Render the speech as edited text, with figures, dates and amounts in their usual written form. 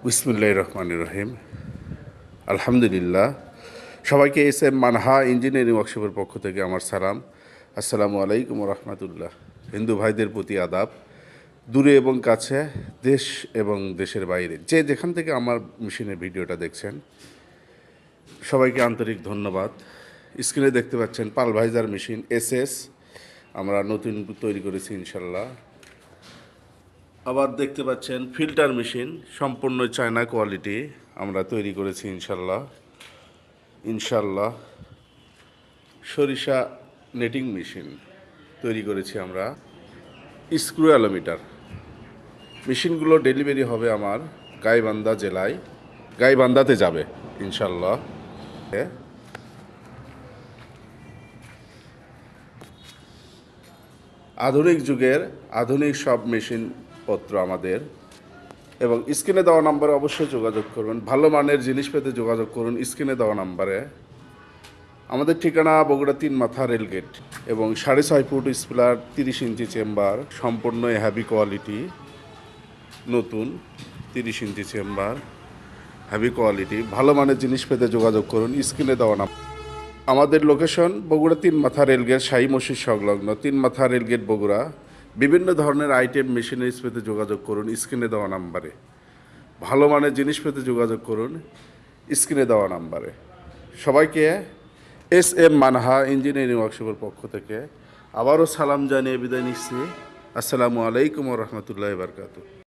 বিসমিল্লাহির রহমানির রহিম। আলহামদুলিল্লাহ। সবাইকে এস এম মানহা ইঞ্জিনিয়ারিং ওয়ার্কশপের পক্ষ থেকে আমার সালাম। আসসালামু আলাইকুম রহমতুল্লাহ। হিন্দু ভাইদের প্রতি আদাব। দূরে এবং কাছে, দেশ এবং দেশের বাইরে যে যেখান থেকে আমার মেশিনের ভিডিওটা দেখছেন, সবাইকে আন্তরিক ধন্যবাদ। স্ক্রিনে দেখতে পাচ্ছেন পালভাইজার মেশিন এসএস আমরা নতুন তৈরি করেছি ইনশাল্লাহ। আবার দেখতে পাচ্ছেন ফিল্টার মেশিন, সম্পূর্ণ চায়না কোয়ালিটি আমরা তৈরি করেছি ইনশাল্লাহ। সরিষা নেটিং মেশিন তৈরি করেছি আমরা। স্ক্রু অ্যালোমিটার মেশিনগুলো ডেলিভারি হবে আমার গাইবান্ধা জেলায়, গাইবান্ধাতে যাবে ইনশাল্লাহ। আধুনিক যুগের আধুনিক সব মেশিনপত্র আমাদের, এবং স্ক্রিনে দেওয়া নাম্বারে অবশ্যই যোগাযোগ করবেন। ভালো মানের জিনিস পেতে যোগাযোগ করুন স্ক্রিনে দেওয়া নাম্বারে। আমাদের ঠিকানা বগুড়া 3 মাথা রেলগেট, এবং 6.5 ফুট স্পিলার, 30 ইঞ্চি চেম্বার, সম্পূর্ণ হ্যাভি কোয়ালিটি, নতুন 30 ইঞ্চি চেম্বার, হ্যাভি কোয়ালিটি। ভালো মানের জিনিস পেতে যোগাযোগ করুন স্ক্রিনে দেওয়া নাম্বার। আমাদের লোকেশন বগুড়া 3 মাথা রেলগেট, শাহী মসজিদ সংলগ্ন 3 মাথা রেলগেট বগুড়া। বিভিন্ন ধরনের আইটেম মেশিনারিজ পেতে যোগাযোগ করুন স্ক্রিনে দেওয়া নাম্বারে। ভালো মানের জিনিস পেতে যোগাযোগ করুন স্ক্রিনে দেওয়া নাম্বারে। সবাইকে এস এম মানহা ইঞ্জিনিয়ারিং ওয়ার্কশপের পক্ষ থেকে আবারও সালাম জানিয়ে বিদায় নিচ্ছি। আসসালামু আলাইকুম রহমতুল্লাহ বারকাতুহু।